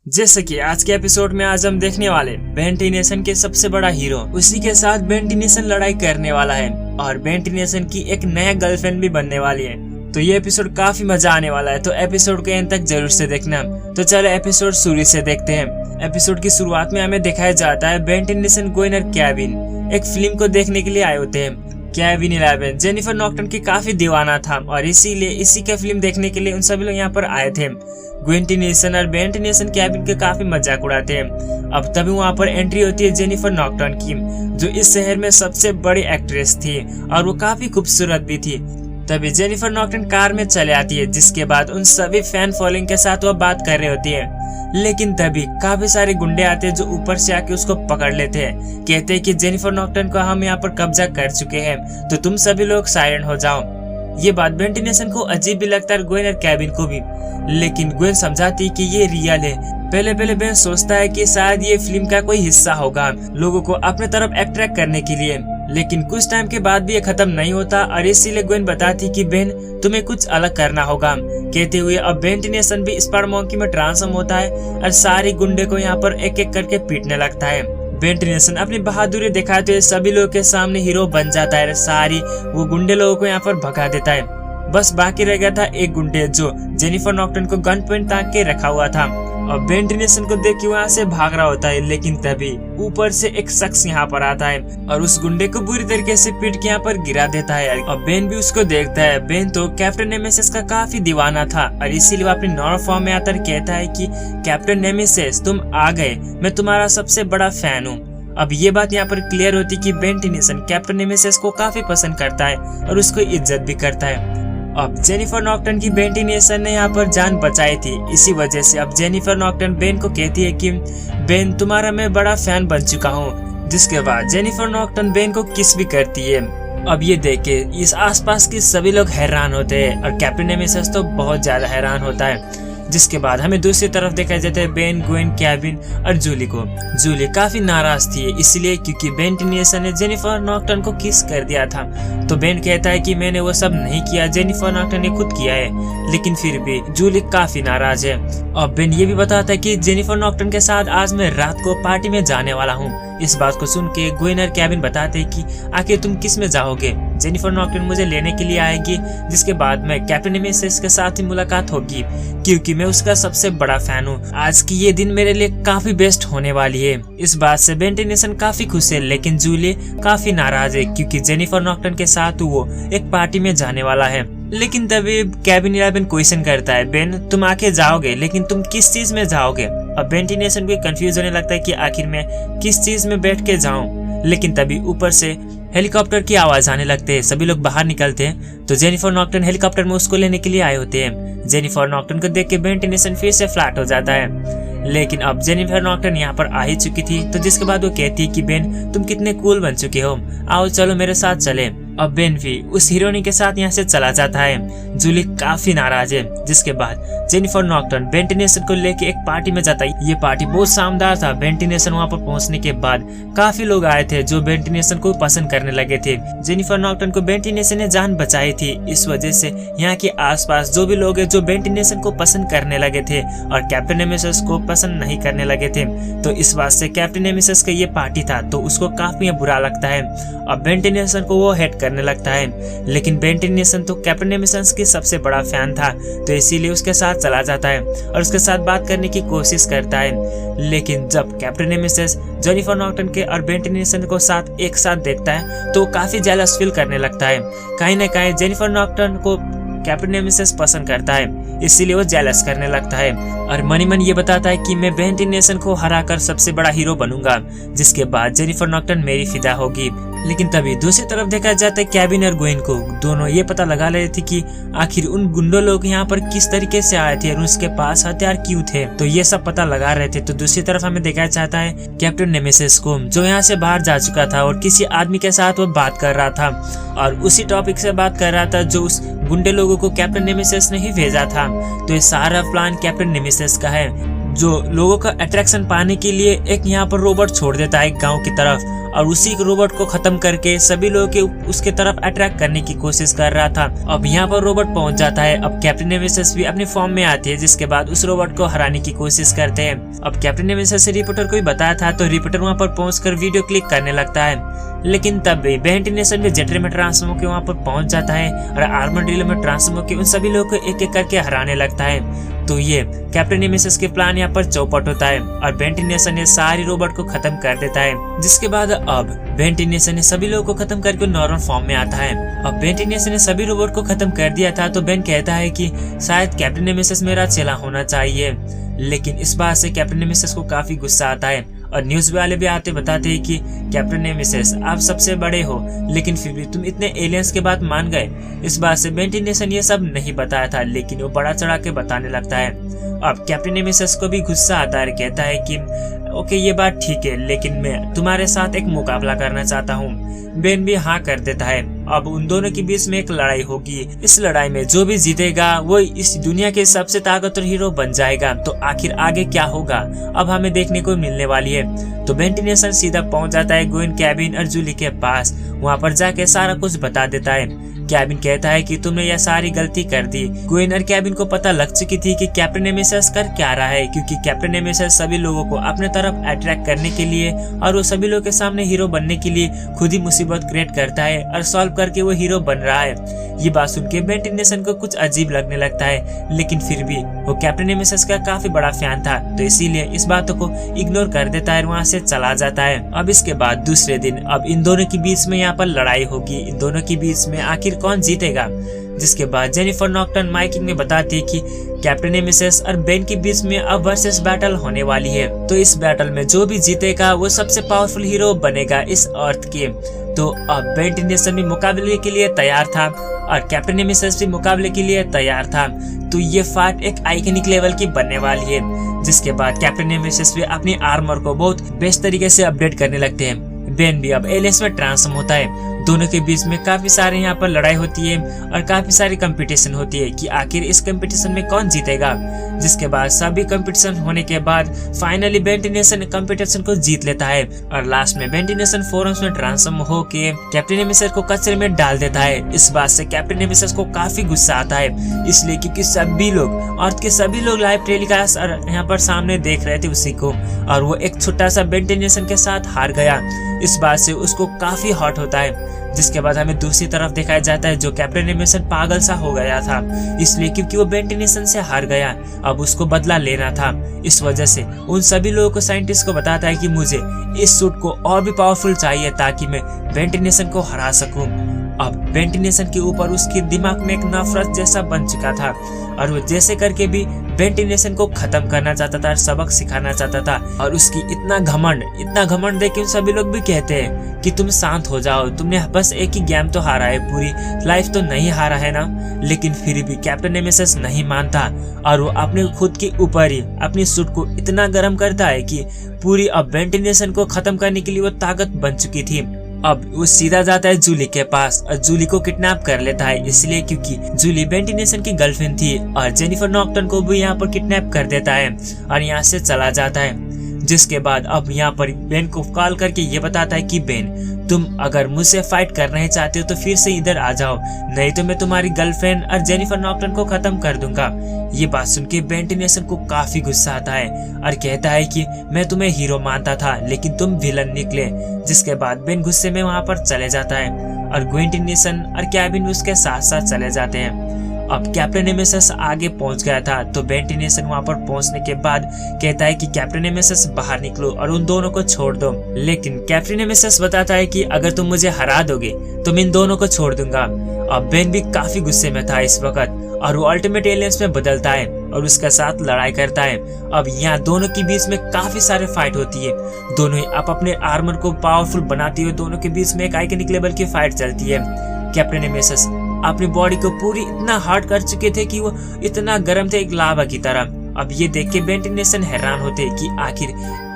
जैसे कि आज के एपिसोड में आज हम देखने वाले बेंटिनेशन के सबसे बड़ा हीरो, उसी के साथ बेंटिनेशन लड़ाई करने वाला है और बेंटिनेशन की एक नया गर्लफ्रेंड भी बनने वाली है। तो ये एपिसोड काफी मजा आने वाला है, तो एपिसोड के एंड तक जरूर से देखना। तो चलो एपिसोड शुरू से देखते हैं। एपिसोड की शुरुआत में हमें दिखाया जाता है बेंटिनेशन गोइनर केविन एक फिल्म को देखने के लिए आए होते हैं। केविन 11 जेनिफर नॉक्टन की काफी दीवाना था और इसीलिए इसी का फिल्म देखने के लिए उन सभी लोग यहाँ पर आए थे। बेंटिनेशन और बेंटिनेशन केविन के काफी मजाक उड़ाते हैं। अब तभी वहाँ पर एंट्री होती है जेनिफर नॉक्टन की, जो इस शहर में सबसे बड़ी एक्ट्रेस थी और वो काफी खूबसूरत भी थी। तभी जेनिफर नॉक्टन कार में चले आती है, जिसके बाद उन सभी फैन फॉलोइंग के साथ वो बात कर रही होती है। लेकिन तभी काफी सारे गुंडे आते हैं जो ऊपर से आके उसको पकड़ लेते हैं। कहते हैं कि जेनिफर नॉक्टन को हम यहाँ पर कब्जा कर चुके हैं, तो तुम सभी लोग साइलेंट हो जाओ। ये बात बेंटिनेशन को अजीब भी लगता है, गोइनर केविन को भी। लेकिन ग्वेन समझाती कि ये रियल है। पहले बेन सोचता है कि शायद ये फिल्म का कोई हिस्सा होगा, लोगों को अपने तरफ अट्रैक्ट करने के लिए। लेकिन कुछ टाइम के बाद भी ये खत्म नहीं होता और इसीलिए ग्वेन बताती कि बेन तुम्हें कुछ अलग करना होगा। कहते हुए अब बेंटिनेशन भी स्पाइडर मॉन्की में ट्रांसफॉर्म होता है और सारी गुंडे को यहाँ पर एक एक करके पीटने लगता है। बेंटिनेशन अपनी बहादुरी दिखाते हुए सभी लोगों के सामने हीरो बन जाता है। सारी वो गुंडे लोगों को यहाँ पर भगा देता है। बस बाकी रह गया था एक गुंडे जो जेनिफर नॉक्टन को गन पॉइंट ताक के रखा हुआ था और बेंटिनेशन को देख के वहाँ से भाग रहा होता है। लेकिन तभी ऊपर से एक शख्स यहाँ पर आता है और उस गुंडे को बुरी तरीके से पीट के यहाँ पर गिरा देता है और बेन भी उसको देखता है। बेन तो कैप्टन नेमेसिस का काफी दीवाना था और इसीलिए वो अपनी नॉर्मल फॉर्म में आकर कहता है कि कैप्टन नेमेसिस तुम आ गए, मैं तुम्हारा सबसे बड़ा फैन हूँ। अब ये बात यहाँ पर क्लियर होती कि बेंटिनेशन कैप्टन नेमेसिस को काफी पसंद करता है और उसको इज्जत भी करता है। अब जेनिफर नॉक्टन की बेंटिनेशन ने यहाँ पर जान बचाई थी, इसी वजह से अब जेनिफर नॉक्टन बेन को कहती है कि बेन तुम्हारा मैं बड़ा फैन बन चुका हूँ। जिसके बाद जेनिफर नॉक्टन बेन को किस भी करती है। अब ये देख के इस आसपास के सभी लोग हैरान होते हैं और कैप्टन नेमेसिस तो बहुत ज्यादा हैरान होता है। जिसके बाद हमें दूसरी तरफ देखा जाता है बेन, ग्वेन, केविन और जूली को। जूली काफी नाराज थी इसलिए क्योंकि बेंटिनेशन ने जेनिफर नॉक्टन को किस कर दिया था। तो बेन कहता है कि मैंने वो सब नहीं किया, जेनिफर नॉक्टन ने खुद किया है। लेकिन फिर भी जूली काफी नाराज है। और बेन ये भी बताता है कि जेनिफर नॉक्टन के साथ आज मैं रात को पार्टी में जाने वाला हूँ। इस बात को सुन के ग्वेन और केविन बताते हैं कि आखिर तुम किस में जाओगे। जेनिफर नॉक्टन मुझे लेने के लिए आएगी, जिसके बाद में कैप्टन नेमेसिस के साथ ही मुलाकात होगी क्योंकि मैं उसका सबसे बड़ा फैन हूँ। आज की ये दिन मेरे लिए काफी बेस्ट होने वाली है। इस बात से बेंटिनेशन काफी खुश है, लेकिन जूली काफी नाराज है क्योंकि जेनिफर नॉक्टन के साथ वो एक पार्टी में जाने वाला है। लेकिन तभी केविन 11 क्वेश्चन करता है, बेन तुम आके जाओगे, लेकिन तुम किस चीज में जाओगे। अब बेंटिनेशन को कंफ्यूज होने लगता है कि आखिर मैं किस चीज में बैठ के जाऊं। लेकिन तभी ऊपर से हेलीकॉप्टर की आवाज आने लगते हैं। सभी लोग बाहर निकलते हैं तो जेनिफर नॉक्टन हेलीकॉप्टर में उसको लेने के लिए आए होते हैं। जेनिफर नॉक्टन को देख के बेंटिनेशन फिर से फ्लैट हो जाता है। लेकिन अब जेनिफर नॉक्टन यहाँ पर आ ही चुकी थी, तो जिसके बाद वो कहती है कि बेन तुम कितने कूल बन चुके हो, आओ चलो मेरे साथ चले। अब बेन भी उस हीरोइनी के साथ यहाँ से चला जाता है। जूली काफी नाराज है। जिसके बाद जेनिफर नॉक्टन बेंटिनेशन को लेके एक पार्टी में जाता है। ये पार्टी बहुत शानदार था। बेंटिनेशन वहाँ पर पहुँचने के बाद काफी लोग आए थे जो बेंटिनेशन को पसंद करने लगे थे। जेनिफर नॉक्टन को बेंटिनेशन ने जान बचाई थी, इस वजह से यहाँ के आसपास जो भी लोग हैं जो बेंटिनेशन को पसंद करने लगे थे और कैप्टन नेमेसिस को पसंद नहीं करने लगे थे। तो इस बात से कैप्टन नेमेसिस का ये पार्टी था तो उसको काफी बुरा लगता है और बेंटिनेशन को वो हेट करने लगता है। लेकिन बेंटिनेशन तो कैप्टन नेमेसिस की सबसे बड़ा फैन था, तो इसीलिए उसके साथ चला जाता है और उसके साथ बात करने की कोशिश करता है। लेकिन जब कैप्टन नेमेसिस जेनिफर नॉक्टन के और बेंटिनेशन को साथ एक साथ देखता है तो काफी जेलस फील करने लगता है। कहीं ना कहीं जेनिफर नॉक्टन को कैप्टन नेमेसिस पसंद करता है, इसीलिए वो जेलस करने लगता है और मनी मन ये बताता है कि मैं बेंटिनेशन को हराकर सबसे बड़ा हीरो बनूंगा, जिसके बाद जेनिफर नॉक्टन मेरी फिदा होगी। लेकिन तभी दूसरी तरफ देखा जाता है केविन और ग्वेन को। दोनों ये पता लगा रहे थे कि आखिर उन गुंडों लोग यहाँ पर किस तरीके से आए थे और उसके पास हथियार क्यों थे, तो ये सब पता लगा रहे थे। तो दूसरी तरफ हमें दिखाया जाता है कैप्टन नेमेसिस को, जो यहाँ से बाहर जा चुका था और किसी आदमी के साथ वो बात कर रहा था और उसी टॉपिक से बात कर रहा था जो उस गुंडे लोगों को कैप्टन नेमेसिस ने ही भेजा था। तो ये सारा प्लान कैप्टन नेमेसिस का है। जो लोगों का अट्रैक्शन पाने के लिए एक यहाँ पर रोबोट छोड़ देता है गांव की तरफ, और उसी रोबोट को खत्म करके सभी लोगों के उसके तरफ अट्रैक्ट करने की कोशिश कर रहा था। अब यहाँ पर रोबोट पहुंच जाता है। अब कैप्टन नेमेसिस भी अपनी फॉर्म में आती है, जिसके बाद उस रोबोट को हराने की कोशिश करते हैं। अब कैप्टन नेमेसिस से रिपोर्टर को भी बताया था, तो रिपोर्टर वहाँ पर पहुंचकर वीडियो क्लिक करने लगता है। लेकिन तब बेंटी नेशन भी जेटरे में ट्रांसफॉर्म होकर वहाँ पर पहुंच जाता है और आर्मर ड्रिल में ट्रांसफॉर्म होकर उन सभी लोगों को एक एक करके हराने लगता है। तो ये कैप्टन नेमेसिस के प्लान यहाँ पर चौपट होता है और बेंटी नेशन ने सारी रोबोट को खत्म कर देता है। जिसके बाद अब बेंटी नेशन ने सभी लोगों को खत्म करके नॉर्मल फॉर्म में आता है। अब बेंटी नेशन ने सभी रोबोट को खत्म कर दिया था, तो बेन कहता है कि शायद कैप्टन नेमेसिस मेरा चेला होना चाहिए। लेकिन इस बात से कैप्टन नेमेसिस को काफी गुस्सा आता है और न्यूज वाले भी आते बताते हैं कि कैप्टन नेमेसिस आप सबसे बड़े हो, लेकिन फिर भी तुम इतने एलियंस के बात मान गए। इस बात से बेंटी नेशन ये सब नहीं बताया था, लेकिन वो बड़ा चढ़ा के बताने लगता है। अब कैप्टन नेमेसिस को भी गुस्सा आता है, कहता है कि ओके ये बात ठीक है, लेकिन मैं तुम्हारे साथ एक मुकाबला करना चाहता हूँ। बेन भी हाँ कर देता है। अब उन दोनों के बीच में एक लड़ाई होगी। इस लड़ाई में जो भी जीतेगा वो इस दुनिया के सबसे ताकतवर हीरो बन जाएगा। तो आखिर आगे क्या होगा अब हमें देखने को मिलने वाली है। तो बेंटी नेशन सीधा पहुंच जाता है ग्वेन, केविन और जूली के पास। वहाँ पर जाके सारा कुछ बता देता है। केविन कहता है कि तुमने यह सारी गलती कर दी। ग्वेन और केविन को पता लग चुकी थी कि कैप्टन नेमेसिस कर क्या रहा है, क्योंकि कैप्टन नेमेसिस सभी लोगों को अपने तरफ अट्रैक्ट करने के लिए और वो सभी लोगों के सामने हीरो बनने के लिए खुद ही मुसीबत क्रिएट करता है और सॉल्व करके वो हीरो बन रहा है। ये बात सुन के बेंटी नेशन को कुछ अजीब लगने लगता है, लेकिन फिर भी वो कैप्टन नेमेसिस का काफी बड़ा फैन था, तो इसीलिए इस बातों को इग्नोर कर देता है, वहाँ से चला जाता है। अब इसके बाद दूसरे दिन अब इन दोनों के बीच में यहाँ पर लड़ाई होगी। इन दोनों के बीच में आखिर कौन जीतेगा। जिसके बाद जेनिफर नॉक्टन माइकिंग में बताती है कि कैप्टन नेमेसिस और बेन के बीच में अब वर्सेस बैटल होने वाली है। तो इस बैटल में जो भी जीतेगा वो सबसे पावरफुल हीरो बनेगा इस अर्थ के। तो अब बेंटी नेशन भी मुकाबले के लिए तैयार था और कैप्टन नेमेसिस भी मुकाबले के लिए तैयार था। तो ये फाइट एक आइकॉनिक लेवल की बनने वाली है। जिसके बाद कैप्टन नेमेसिस भी अपनी आर्मर को बहुत बेस्ट तरीके से अपडेट करने लगते हैं। बेन भी अब एलियंस में ट्रांसफॉर्म होता है। दोनों के बीच में काफी सारे यहाँ पर लड़ाई होती है और काफी सारी कंपटीशन होती है कि आखिर इस कंपटीशन में कौन जीतेगा। जिसके बाद सभी कंपटीशन होने के बाद फाइनली बेंटी नेशन कंपटीशन को जीत लेता है और लास्ट में बेंटी नेशन फोरम्स में ट्रांसफॉर्म होके कैप्टन नेमेसिस को कचरे में डाल देता है। इस बात से कैप्टन नेमेसिस को काफी गुस्सा आता है, इसलिए क्योंकि सभी लोग अर्थ के सभी लोग लाइव टेलीकास्ट और यहाँ पर सामने देख रहे थे उसी को, और वो एक छोटा सा बेंटी नेशन के साथ हार गया। इस बात से उसको काफी हॉट होता है। जिसके बाद हमें दूसरी तरफ दिखाया जाता है जो कैप्टन नेमेसिस पागल सा हो गया था, इसलिए क्योंकि वो बेंटी नेशन से हार गया। अब उसको बदला लेना था। इस वजह से उन सभी लोगों को साइंटिस्ट को बताता है कि मुझे इस सूट को और भी पावरफुल चाहिए ताकि मैं बेंटी नेशन को हरा सकूं। अब बेंटी नेशन के ऊपर उसके दिमाग में एक नफरत जैसा बन चुका था और वो जैसे करके भी बेंटी नेशन को खत्म करना चाहता था और सबक सिखाना चाहता था। और उसकी इतना घमंड देख के सभी लोग भी कहते हैं कि तुम शांत हो जाओ, तुमने बस एक ही गेम तो हारा है, पूरी लाइफ तो नहीं हारा है ना। लेकिन फिर भी कैप्टन नेमेसिस नहीं मानता और वो अपने खुद के ऊपर ही अपनी सूट को इतना गर्म करता है कि पूरी अब बेंटी नेशन को खत्म करने के लिए वो ताकत बन चुकी थी। अब वो सीधा जाता है जूली के पास और जूली को किडनैप कर लेता है, इसलिए क्योंकि जूली बेंटी नेशन की गर्लफ्रेंड थी। और जेनिफर नॉक्टन को भी यहाँ पर किडनैप कर देता है और यहाँ से चला जाता है। जिसके बाद अब यहाँ पर बेन को कॉल करके ये बताता है कि बेन, तुम अगर मुझसे फाइट करना ही चाहते हो तो फिर से इधर आ जाओ, नहीं तो मैं तुम्हारी गर्लफ्रेंड और जेनिफर नॉक्टन को खत्म कर दूंगा। ये बात सुन के बेंटी नेशन को काफी गुस्सा आता है और कहता है कि मैं तुम्हें हीरो मानता था लेकिन तुम विलन निकले। जिसके बाद बेन गुस्से में वहाँ पर चले जाता है और बेंटी नेशन और केविन उसके साथ साथ चले जाते हैं। अब कैप्टन नेमेसिस आगे पहुंच गया था, तो बेंटी नेशन वहां पर पहुंचने के बाद कहता है कि कैप्टन नेमेसिस बाहर निकलो और उन दोनों को छोड़ दो। लेकिन कैप्टन नेमेसिस बताता है कि अगर तुम मुझे हरा दोगे तो मैं इन दोनों को छोड़ दूंगा। अब बेन भी काफी गुस्से में था इस वक्त और वो अल्टीमेट एलियंस में बदलता है और उसके साथ लड़ाई करता है। अब यहाँ दोनों के बीच में काफी सारे फाइट होती है। दोनों ही अपने आर्मर को पावरफुल बनाती हुए दोनों के बीच में एक आइकॉनिक लेवल की फाइट चलती है। कैप्टन नेमेसिस अपनी बॉडी को पूरी इतना हार्ड कर चुके थे कि वो इतना गर्म थे एक लावा की तरह। अब ये देख के बेंटी नेशन हैरान होते कि आखिर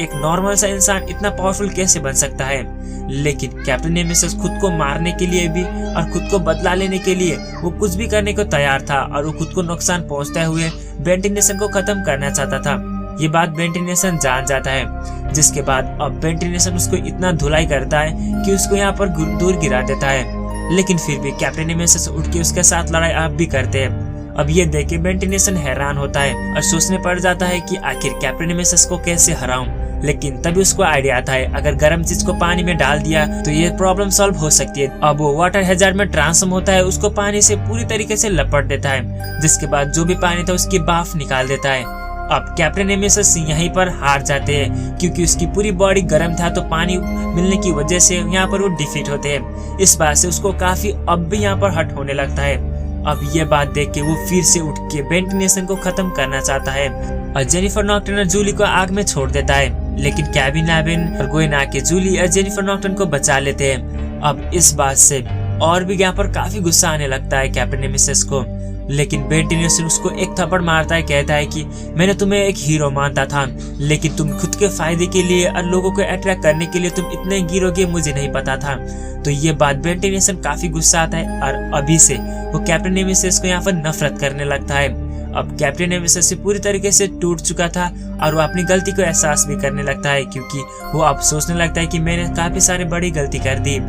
एक नॉर्मल सा इंसान इतना पावरफुल कैसे बन सकता है। लेकिन कैप्टन नेमेसिस खुद को मारने के लिए भी और खुद को बदला लेने के लिए वो कुछ भी करने को तैयार था और वो खुद को नुकसान पहुंचते हुए बेंटी नेशन को खत्म करना चाहता था। ये बात बेंटिनेसन जान जाता है, जिसके बाद अब बेंटिनेसन उसको इतना धुलाई करता है कि उसको यहाँ पर दूर गिरा देता है। लेकिन फिर भी कैप्टन नेमेसिस उठ के उसके साथ लड़ाई अब भी करते हैं। अब ये देख के बेंटिनेसन हैरान होता है और सोचने पड़ जाता है कि आखिर कैप्टन नेमेसिस को कैसे हराऊं। लेकिन तभी उसको आइडिया आता है, अगर गर्म चीज को पानी में डाल दिया तो ये प्रॉब्लम सॉल्व हो सकती है। अब वो वाटर हैजार्ड में ट्रांसफॉर्म होता है, उसको पानी से पूरी तरीके से लपट देता है, जिसके बाद जो भी पानी था उसकी भाप निकाल देता है। अब कैप्टन नेमेसिस यहीं पर हार जाते हैं, क्योंकि उसकी पूरी बॉडी गर्म था, तो पानी मिलने की वजह से यहाँ पर वो डिफीट होते हैं। इस बात से उसको काफी अब भी यहाँ पर हर्ट होने लगता है। अब ये बात देख के वो फिर से उठ के बेंटिनेसन को खत्म करना चाहता है और जेनिफर नॉक्टन और जूली को आग में छोड़ देता है। लेकिन कैबिन लैविन और गोयन आके जूली और जेनिफर नॉक्टन को बचा लेते हैं। अब इस बात से और भी यहाँ पर काफी गुस्सा आने लगता है कैप्टन नेमेसिस को। लेकिन बेंटिनेसन उसको एक थप्पड़ मारता है, कहता है कि मैंने तुम्हें एक हीरो मानता था, लेकिन तुम खुद के फायदे के लिए और लोगों को अट्रैक्ट करने के लिए तुम इतने गिरोगे मुझे नहीं पता था। तो ये बात बेंटिनेसन काफी गुस्सा आता है और अभी से वो कैप्टन नेमेसिस को यहाँ पर नफरत करने लगता है। अब कैप्टन नेमेसिस से पूरी तरीके से टूट चुका था और वो अपनी गलती को एहसास भी करने लगता है, क्योंकि वो अब सोचने लगता है कि मैंने काफी सारी बड़ी गलती कर दी,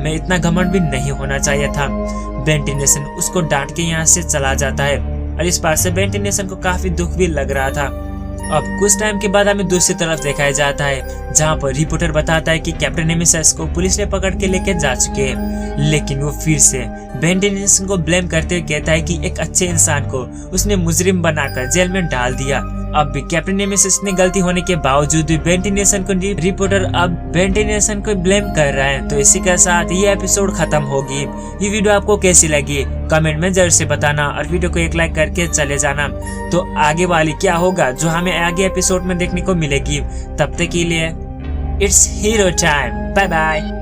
मैं इतना घमंड भी नहीं होना चाहिए था। बेंटिनेसन उसको डांट के यहाँ से चला जाता है और इस बात से बेंटिनेसन को काफी दुख भी लग रहा था। अब कुछ टाइम के बाद हमें दूसरी तरफ दिखाया जाता है, जहाँ पर रिपोर्टर बताता है कि कैप्टन नेमेसिस को पुलिस ने पकड़ के लेके जा चुके हैं। लेकिन वो फिर से बेंटिनेसन को ब्लेम करते हुए कहता है कि एक अच्छे इंसान को उसने मुजरिम बनाकर जेल में डाल दिया। अब भी कैप्टन नेमेसिस ने गलती होने के बावजूद भी बेंटिनेसन को रिपोर्टर अब बेंटिनेसन को ब्लेम कर रहा है। तो इसी के साथ ये एपिसोड खत्म होगी। ये वीडियो आपको कैसी लगी कमेंट में जरूर से बताना और वीडियो को एक लाइक करके चले जाना। तो आगे वाली क्या होगा जो हमें आगे एपिसोड में देखने को मिलेगी, तब तक के लिए it's hero time, bye bye.